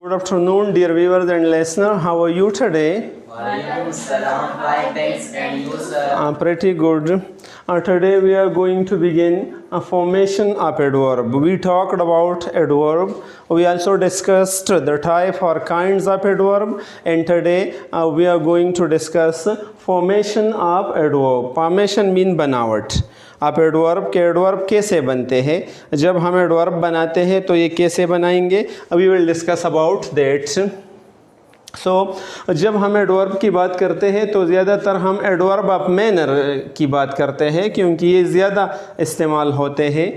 Good afternoon, dear viewers and listeners. How are you today? Walaikum salam. Fine, thanks. And you, sir? Pretty good. Today we are going to begin a formation of adverb. We talked about adverb. We also discussed the type or kinds of adverb. And today we are going to discuss formation of adverb. Formation mean बनावट. आप adverb के adverb कैसे बनते हैं, जब हम adverb बनाते हैं तो ये कैसे बनाएंगे, we will discuss about that. जब हम एडवर्ब की बात करते हैं तो ज़्यादातर हम एडवर्ब ऑफ मैनर की बात करते हैं क्योंकि ये ज़्यादा इस्तेमाल होते हैं.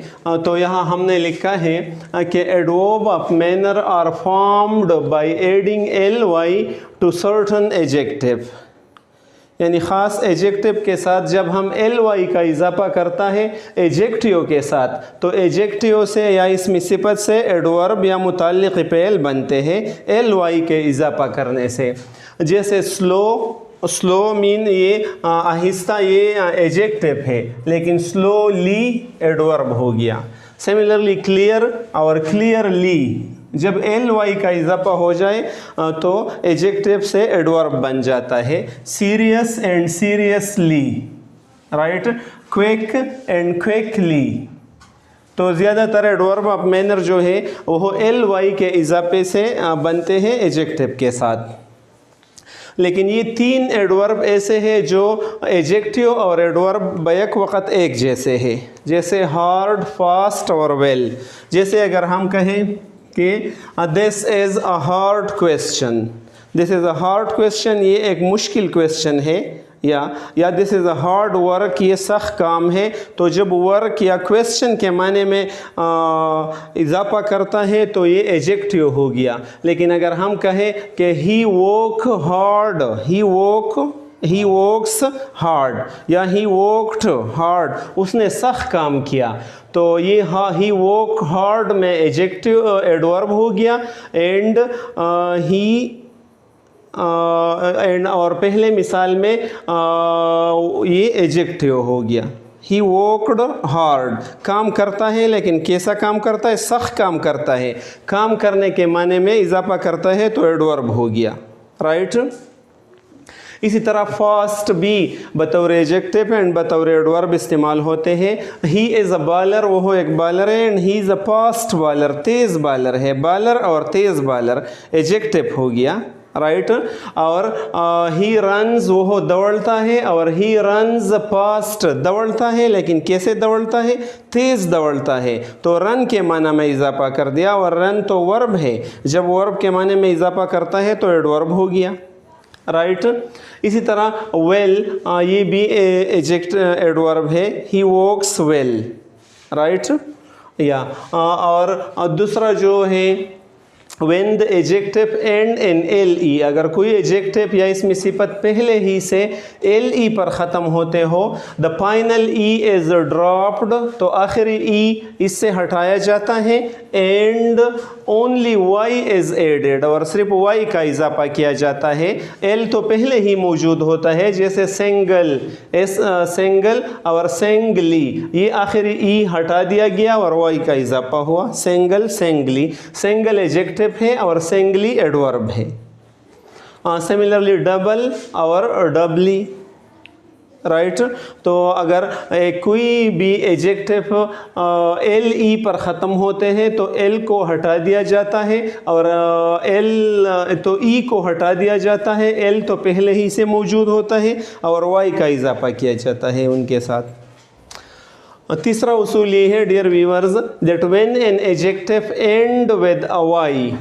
तो यहाँ हमने लिखा है कि adverb of manner are formed by adding L Y to certain adjective. यानी ख़ास एडजेक्टिव के साथ जब हम एल वाई का इजाफा करता है एडजेक्टिव के साथ, तो एडजेक्टिव से या इसमें सिफत से एडवर्ब या मुताल्लिक़ फ़ेल बनते हैं एल वाई के इजाफा करने से. जैसे स्लो मीन ये आहिस्ता, ये एडजेक्टिव है लेकिन स्लोली एडवर्ब हो गया. सिमिलरली क्लियर और क्लियरली, जब एल वाई का इजाफा हो जाए तो एडजेक्टिव से एडवर्ब बन जाता है. Serious and seriously, right. Quick and quickly. तो ज़्यादातर एडवर्ब ऑफ मैनर जो है वो एल वाई के इजाफे से बनते हैं एडजेक्टिव के साथ. लेकिन ये तीन एडवर्ब ऐसे हैं जो एडजेक्टिव और एडवर्ब बैक वक़्त एक जैसे हैं, जैसे हार्ड, फास्ट और वेल. जैसे अगर हम कहें कि this is a hard question, this is a hard question, ये एक मुश्किल क्वेश्चन है, या this is a hard work, ये सख्त काम है. तो जब वर्क या क्वेश्चन के माने में इजाफा करता है तो ये एडजेक्टिव हो गया. लेकिन अगर हम कहें कि he work hard, he works hard या ही वर्कड हार्ड, उसने सख्त काम किया, तो ये ही वर्क हार्ड में एडजेक्टिव एडवर्ब हो गया. एंड और पहले मिसाल में ये एडजेक्टिव हो गया. ही वर्कड हार्ड, काम करता है लेकिन कैसा काम करता है, सख्त काम करता है. काम करने के माने में इजाफा करता है तो एडवर्ब हो गया, राइट. इसी तरह फास्ट भी बतौर एडजेक्टिव एंड बतौर एडवर्ब इस्तेमाल होते हैं. ही इज़ अ बॉलर, वो एक बॉलर है. And he is a fast bowler, तेज़ बॉलर है. बॉलर और तेज़ बॉलर एडजेक्टिव हो गया, राइट. और ही रन्स, वो दौड़ता है. और ही रन्स फास्ट, दौड़ता है लेकिन कैसे दौड़ता है, तेज़ दौड़ता है. तो रन के माना में इजाफा कर दिया, और रन तो वर्ब है, जब वर्ब के माने में इजाफा करता है तो एडवर्ब हो गया, राइट. इसी तरह वेल, ये भी एडवर्ब है. He works well, right. या और दूसरा जो है when the adjective end in le, अगर कोई एडजेक्टिव या इसमें सिफत पहले ही से le पर ख़त्म होते हो, the final e is dropped, तो आखिरी e इससे हटाया जाता है. and only y is added, और सिर्फ y का इजाफा किया जाता है. l तो पहले ही मौजूद होता है, जैसे सिंगल, सिंगल और सिंगली, ये आखिरी e हटा दिया गया और y का इजाफा हुआ. Single, singly. सिंगल एडजेक्टिव है और सिंगली एडवर्ब है. सिमिलरली डबल और डबली, राइट. तो अगर कोई भी एडजेक्टिव एल ई पर ख़त्म होते हैं तो एल को हटा दिया जाता है, और एल तो ई को हटा दिया जाता है. एल तो पहले ही से मौजूद होता है और वाई का इजाफा किया जाता है उनके साथ. तीसरा उसूल ये है, dear viewers, that when an adjective end with a Y,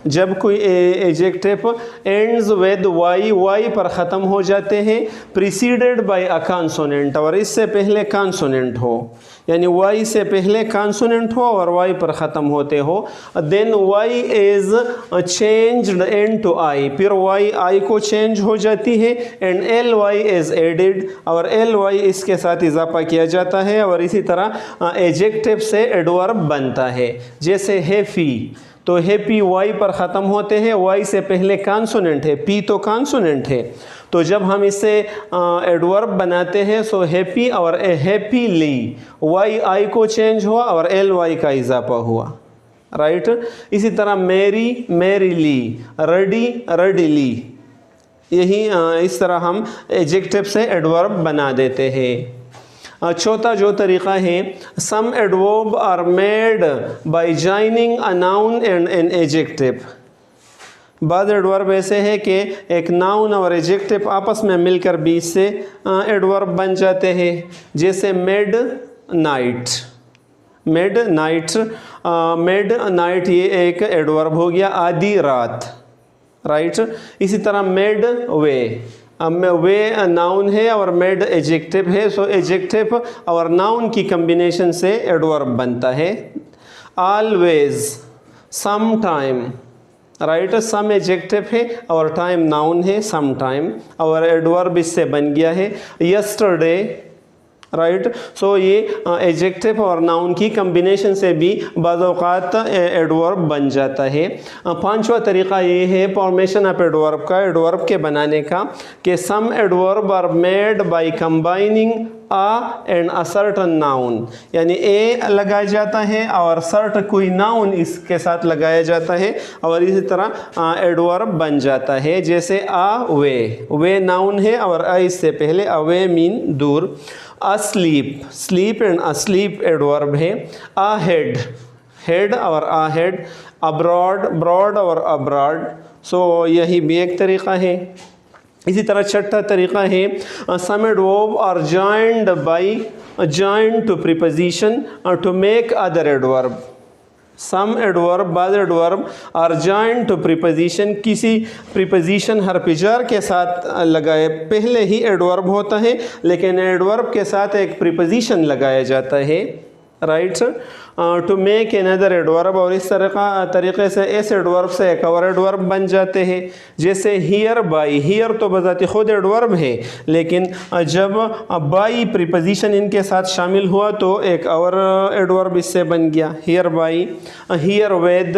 जब कोई adjective ends with Y, Y पर ख़त्म हो जाते हैं, प्रीसीडेड बाय अ कॉन्सोनेंट, और इससे पहले कॉन्सोनेंट हो, यानी वाई से पहले कॉन्सोनेंट हो और वाई पर ख़त्म होते हो, then Y is changed into I, फिर वाई आई को चेंज हो जाती है. And L Y is added, और एल वाई इसके साथ इजाफा किया जाता है. और इसी तरह एडजेक्टिव से एडवर्ब बनता है, जैसे हैप्पी, तो हैप्पी वाई पर ख़त्म होते हैं, वाई से पहले कॉन्सोनेंट है, पी तो कॉन्सोनेंट है. तो जब हम इसे एडवर्ब बनाते हैं सो हैप्पी और हैप्पीली, वाई आई को चेंज हुआ और एल वाई का इजाफा हुआ. राइट। इसी तरह मेरी मेरीली, रेडी रेडीली, यही इस तरह हम एडजेक्टिव से एडवर्ब बना देते हैं। चौथा जो तरीक़ा है, some adverb are made by joining a noun and an adjective. बाद एडवर्ब ऐसे है कि एक नाउन और एडजेक्टिव आपस में मिलकर बीच से एडवर्ब बन जाते हैं, जैसे made night. Made night, made night ये एक एडवर्ब हो गया, आधी रात, राइट। इसी तरह मेड वे, वे नाउन है और मेड एडजेक्टिव है, सो एडजेक्टिव और नाउन की कम्बिनेशन से एडवर्ब बनता है। ऑलवेज, सम टाइम, राइट, सम एडजेक्टिव है और टाइम नाउन है, सम टाइम, और एडवर्ब इससे बन गया है यस्टरडे, राइट। सो ये एडजेक्टिव और नाउन की कम्बिनेशन से भी बाज़ औक़ात एडवर्ब बन जाता है। पांचवा तरीक़ा ये है फॉर्मेशन ऑफ एडवर्ब का, एडवर्ब के बनाने का, कि some adverb are made by combining a and a certain noun, यानी ए लगाया जाता है और सर्ट कोई नाउन इसके साथ लगाया जाता है और इसी तरह एडवर्ब बन जाता है। जैसे आ वे, वे नाउन है और आ इससे पहले, अवे मीन दूर। Asleep, sleep and asleep adverb है। आ हेड, हेड और आ हेड। अब्रॉड, ब्रॉड और अब्रॉड, सो यही भी एक तरीक़ा है। इसी तरह छठा तरीक़ा है, some adverb are joined by joined to preposition to make other adverb. Some adverb, बाद adverb are joined to preposition, किसी प्रीपोजिशन हरफिजार के साथ लगाए, पहले ही एडवर्ब होता है लेकिन एडवर्ब के साथ एक प्रीपोजिशन लगाया जाता है, right, to make another adverb, और इस तरीक़े से इस एडवर्ब से एक और एडवर्ब बन जाते हैं। जैसे हियर बाई, हियर तो बजाते खुद एडवर्ब है लेकिन जब बाई प्रीपोजिशन इनके साथ शामिल हुआ तो एक और एडवर्ब इससे बन गया, hereby. Herewith,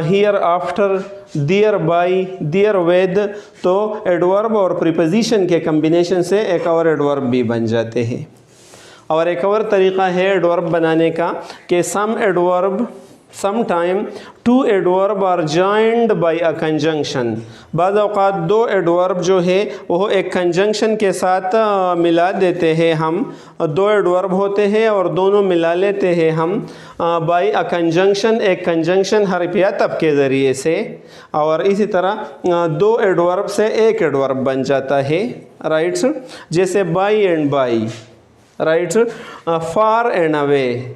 hereafter, thereby, therewith, तो एडवर्ब और प्रीपोजिशन के कम्बिनेशन से एक और एडवर्ब भी बन जाते हैं। और एक और तरीक़ा है एडवर्ब बनाने का कि some adverb, some time two adverb are joined by a conjunction. बाज़ औक़ात दो एडवर्ब जो है वो एक कंजंक्शन के साथ मिला देते हैं हम, दो एडवर्ब होते हैं और दोनों मिला लेते हैं हम बाय अ कंजंक्शन, एक कंजंक्शन हर्फ या तब के ज़रिए से, और इसी तरह दो एडवर्ब से एक एडवर्ब बन जाता है, राइट। जैसे by and by, right, far and away,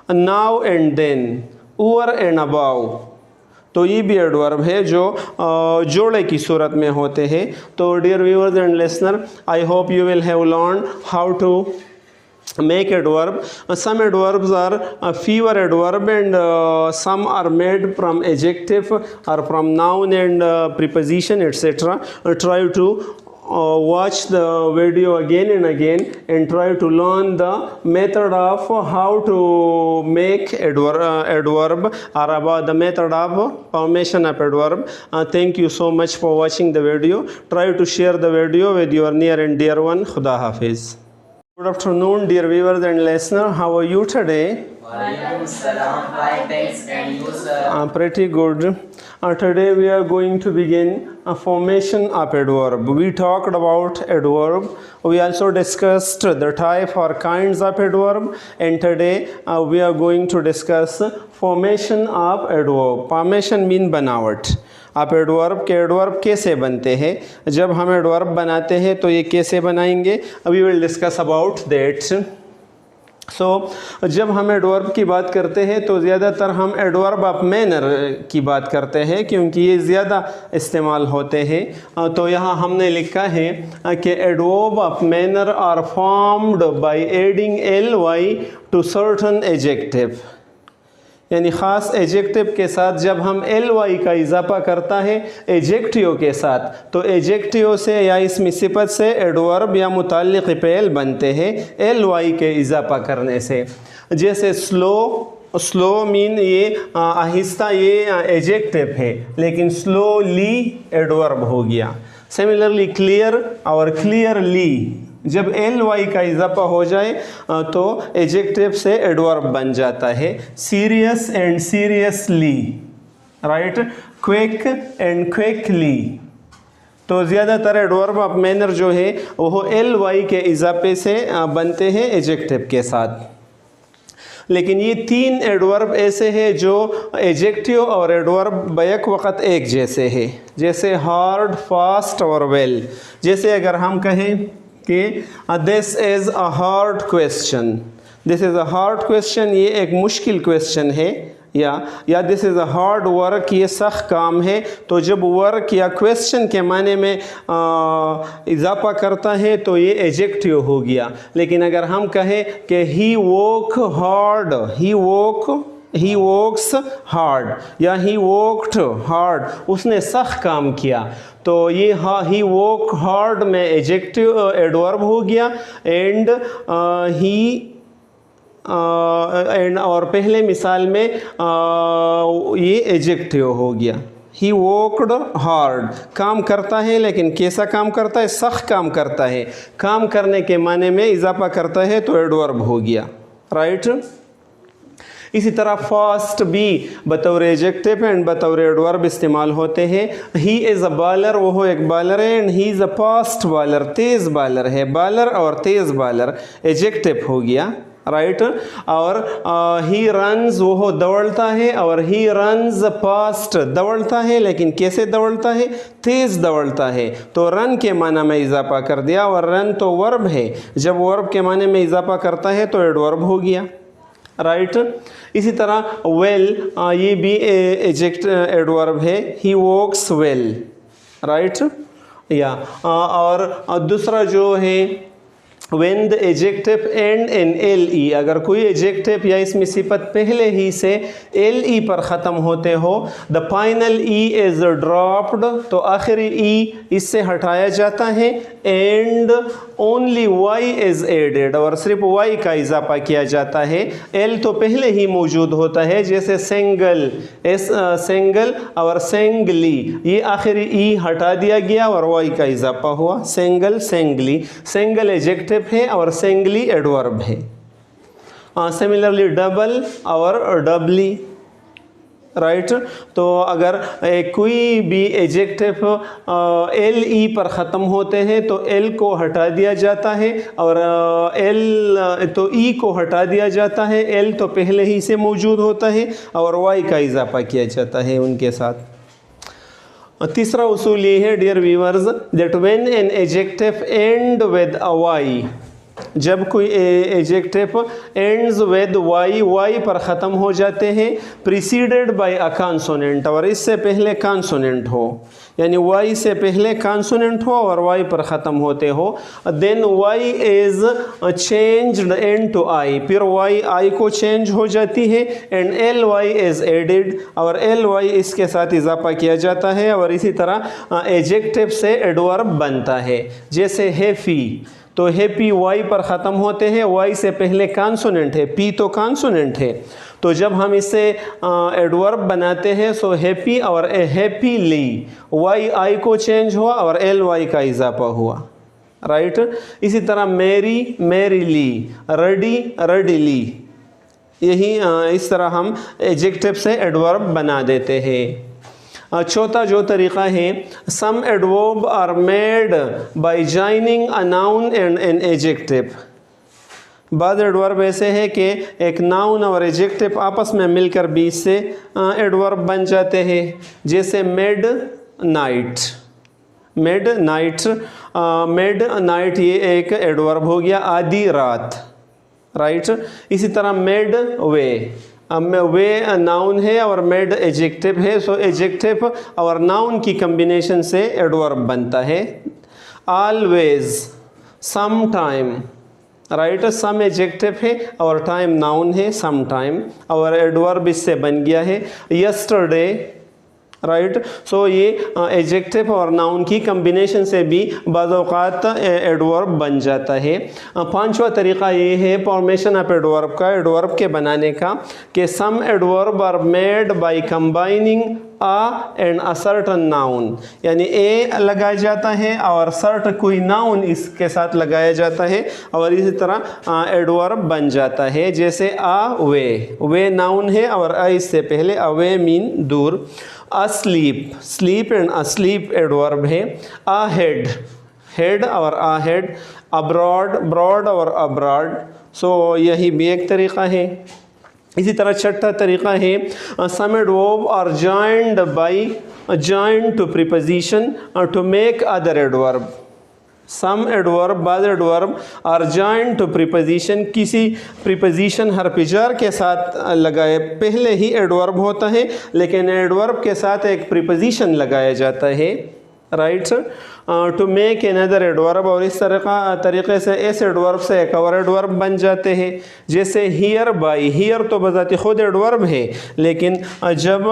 now and then, over and above, तो ये भी एडवर्ब है जो जोड़े की सूरत में होते हैं। तो dear viewers and listener, I hope you will have learn how to make adverb. Some adverbs are fewer adverb and some are made from adjective or from noun and preposition etc. Try to watch the video again and again and try to learn the method of how to make adverb or about the method of formation of adverb. Thank you so much for watching the video. Try to share the video with your near and dear one. Khuda Hafiz. Good afternoon, dear viewers and listeners. How are you today? Walaikum salam. Fine, thanks. And you, sir? Pretty good. Today we are going to begin a formation of adverb. We talked about adverb. We also discussed the type or kinds of adverb. And today we are going to discuss formation of adverb. Formation mean बनावट. आप adverb के adverb कैसे बनते हैं, जब हम adverb बनाते हैं तो ये कैसे बनाएंगे, we will discuss about that. So जब हम एडवर्ब की बात करते हैं तो ज़्यादातर हम एडवर्ब ऑफ मैनर की बात करते हैं क्योंकि ये ज़्यादा इस्तेमाल होते हैं। तो यहाँ हमने लिखा है कि adverb of manner are formed by adding ly to certain adjective, यानी ख़ास एडजेक्टिव के साथ जब हम ly का इजाफा करता है एडजेक्टिव के साथ तो एडजेक्टिव से या इसमें सिफत से एडवर्ब या मुताल्लिक़ फ़ेल बनते हैं ly के इजाफा करने से। जैसे स्लो, स्लो मीन ये आहिस्ता, ये एडजेक्टिव है लेकिन स्लोली एडवर्ब हो गया। सिमिलरली क्लियर और क्लियरली जब एल वाई का इजाफा हो जाए तो एडजेक्टिव से एडवर्ब बन जाता है। Serious and seriously, right, quick and quickly. तो ज़्यादातर एडवर्ब ऑफ मैनर जो है वो एल वाई के इजाफे से बनते हैं एडजेक्टिव के साथ। लेकिन ये 3 एडवर्ब ऐसे हैं जो एडजेक्टिव और एडवर्ब बैक वक़्त एक जैसे हैं, जैसे हार्ड, फास्ट और वेल। जैसे अगर हम कहें कि this is a hard question, this is a hard question, ये एक मुश्किल क्वेश्चन है, या this is a hard work, ये सख्त काम है। तो जब वर्क या क्वेश्चन के माने में इजाफा करता है तो ये एडजेक्टिव हो गया। लेकिन अगर हम कहें कि ही वॉक हार्ड, ही वॉक्स हार्ड या ही वॉक्ड हार्ड, उसने सख्त काम किया, तो ये ही वॉक हार्ड में एडजेक्टिव एडवर्ब हो गया। एंड और पहले मिसाल में ये एडजेक्टिव हो गया। ही वॉक्ड हार्ड, काम करता है, लेकिन कैसा काम करता है? सख्त काम करता है। काम करने के माने में इजाफा करता है तो एडवर्ब हो गया, राइट। इसी तरह फास्ट भी बतौर एडजेक्टिव एंड बतौर एडवर्ब इस्तेमाल होते हैं। ही इज़ अ बॉलर, वो एक बॉलर है, and he is a fast bowler, तेज़ बॉलर है। बॉलर और तेज़ बॉलर एडजेक्टिव हो गया, राइट। और ही रन्स, वो दौड़ता है, और ही रन्स फास्ट, दौड़ता है, लेकिन कैसे दौड़ता है? तेज़ दौड़ता है। तो रन के माना में इजाफा कर दिया, और रन तो वर्ब है, जब वर्ब के माने में इजाफा करता है तो एडवर्ब हो गया, राइट। इसी तरह वेल, ये भी एडवर्ब है। ही वॉक्स वेल, राइट। या और दूसरा जो है when the adjective end in le, अगर कोई एडजेक्टिव या इसमें सिफत पहले ही से le पर ख़त्म होते हो, the final e is dropped, तो आखिरी e इससे हटाया जाता है, and only y is added, और सिर्फ y का इजाफा किया जाता है। l तो पहले ही मौजूद होता है, जैसे सिंगल, सिंगल और सिंगली, ये आखिरी e हटा दिया गया और y का इजाफा हुआ, सिंगल, सिंगली। सिंगल एडजेक्टिव है और सिंगली एडवर्ब है। सिमिलरली डबल और डबली, राइट। तो अगर कोई भी एडजेक्टिव एल ई पर ख़त्म होते हैं तो एल को हटा दिया जाता है, और एल तो ई को हटा दिया जाता है। एल तो पहले ही से मौजूद होता है और वाई का इजाफा किया जाता है उनके साथ। तीसरा उसूल ये है dear viewers, that when an adjective end with a Y, जब कोई adjective ends with Y, Y पर ख़त्म हो जाते हैं, प्रीसीडेड बाय अ कॉन्सोनेंट, और इससे पहले कॉन्सोनेंट हो, यानी वाई से पहले कॉन्सोनेंट हो और वाई पर ख़त्म होते हो, then Y is changed into I, फिर वाई आई को चेंज हो जाती है, and L Y is added, और एल वाई इसके साथ इजाफा किया जाता है, और इसी तरह एडजेक्टिव से एडवर्ब बनता है। जैसे हैप्पी, तो हैप्पी वाई पर ख़त्म होते हैं, वाई से पहले कॉन्सोनेंट है, पी तो कॉन्सोनेंट है, तो जब हम इसे एडवर्ब बनाते हैं सो हैप्पी और हैप्पीली, वाई आई को चेंज हुआ और एल वाई का इजाफा हुआ, राइट। इसी तरह मैरी, मैरीली, रेडी, रेडीली, यही इस तरह हम एडजेक्टिव से एडवर्ब बना देते हैं। चौथा जो तरीक़ा है, some adverb are made by joining a noun and an adjective. बाद एडवर्ब ऐसे है कि एक नाउन और एडजेक्टिव आपस में मिलकर भी इससे एडवर्ब बन जाते हैं। जैसे made night, made night, made night ये एक एडवर्ब हो गया, आधी रात, राइट। इसी तरह मेड वे, वे नाउन है और मेड एडजेक्टिव है, सो एडजेक्टिव और नाउन की कम्बिनेशन से एडवर्ब बनता है। ऑलवेज, सम टाइम, राइट, सम एडजेक्टिव है और टाइम नाउन है, सम टाइम, और एडवर्ब इससे बन गया है। Yesterday, right. सो ये एडजेक्टिव और नाउन की कम्बिनेशन से भी बाज़ औक़ात एडवर्ब बन जाता है। पांचवा तरीक़ा ये है फॉर्मेशन ऑफ एडवर्ब का, एडवर्ब के बनाने का, कि some adverb are made by combining a and a certain noun, यानी a लगाया जाता है और सर्ट कोई नाउन इसके साथ लगाया जाता है और इसी तरह एडवर्ब बन जाता है। जैसे वे नाउन है और a इससे पहले, अवे मीन दूर। Asleep, sleep and asleep adverb है। अहेड, हेड और अहेड। अब्रॉड, ब्रॉड और अब्रॉड। सो यही भी एक तरीक़ा है। इसी तरह छठा तरीक़ा है some adverb are joined by joined to preposition to make other adverb. Some adverb, बाद adverb are joined to preposition, किसी प्रीपोजिशन हरफ-जार के साथ लगाए, पहले ही एडवर्ब होता है लेकिन एडवर्ब के साथ एक प्रीपोजिशन लगाया जाता है, right sir, to make another adverb. और इस तरीक़े से इस एडवर्ब से एक और एडवर्ब बन जाते हैं। जैसे हियर बाई, हियर तो बज़ाते खुद एडवर्ब है लेकिन जब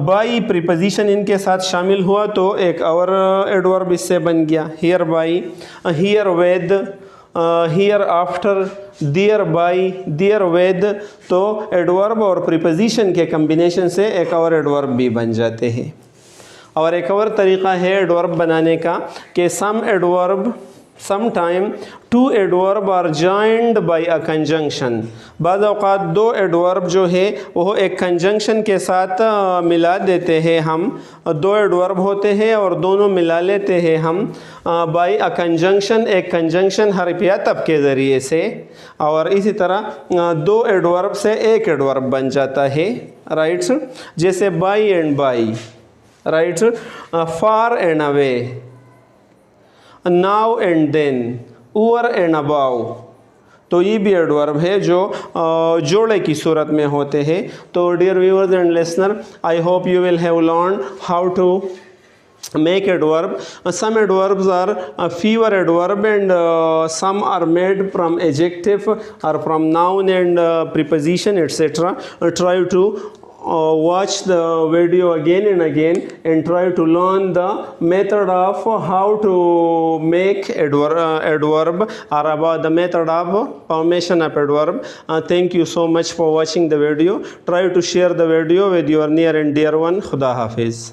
बाई प्रीपोजिशन इनके साथ शामिल हुआ तो एक और एडवर्ब इससे बन गया, hereby. Herewith, hereafter, thereby, therewith. तो एडवर्ब और प्रीपोजिशन के कम्बिनेशन से एक और एडवर्ब भी बन जाते हैं। और एक और तरीक़ा है एडवर्ब बनाने का कि some adverb, some time two adverb are joined by a conjunction. बाज़ औक़ात दो एडवर्ब जो है वो एक कंजंक्शन के साथ मिला देते हैं हम, दो एडवर्ब होते हैं और दोनों मिला लेते हैं हम बाय अ कंजंक्शन, एक कंजंक्शन हरफ या तब के ज़रिए से। और इसी तरह दो एडवर्ब से एक एडवर्ब बन जाता है, राइट। जैसे by and by, right, far and away, now and then, over and above. तो ये भी एडवर्ब है जो जोड़े की सूरत में होते हैं। तो dear viewers and listener, I hope you will have learned how to make adverb. Some adverbs are fewer adverb and some are made from adjective or from noun and preposition, etc. Try to watch the video again and again and try to learn the method of how to make adverb or about the method of formation of adverb. Thank you so much for watching the video. Try to share the video with your near and dear one. Khuda Hafiz.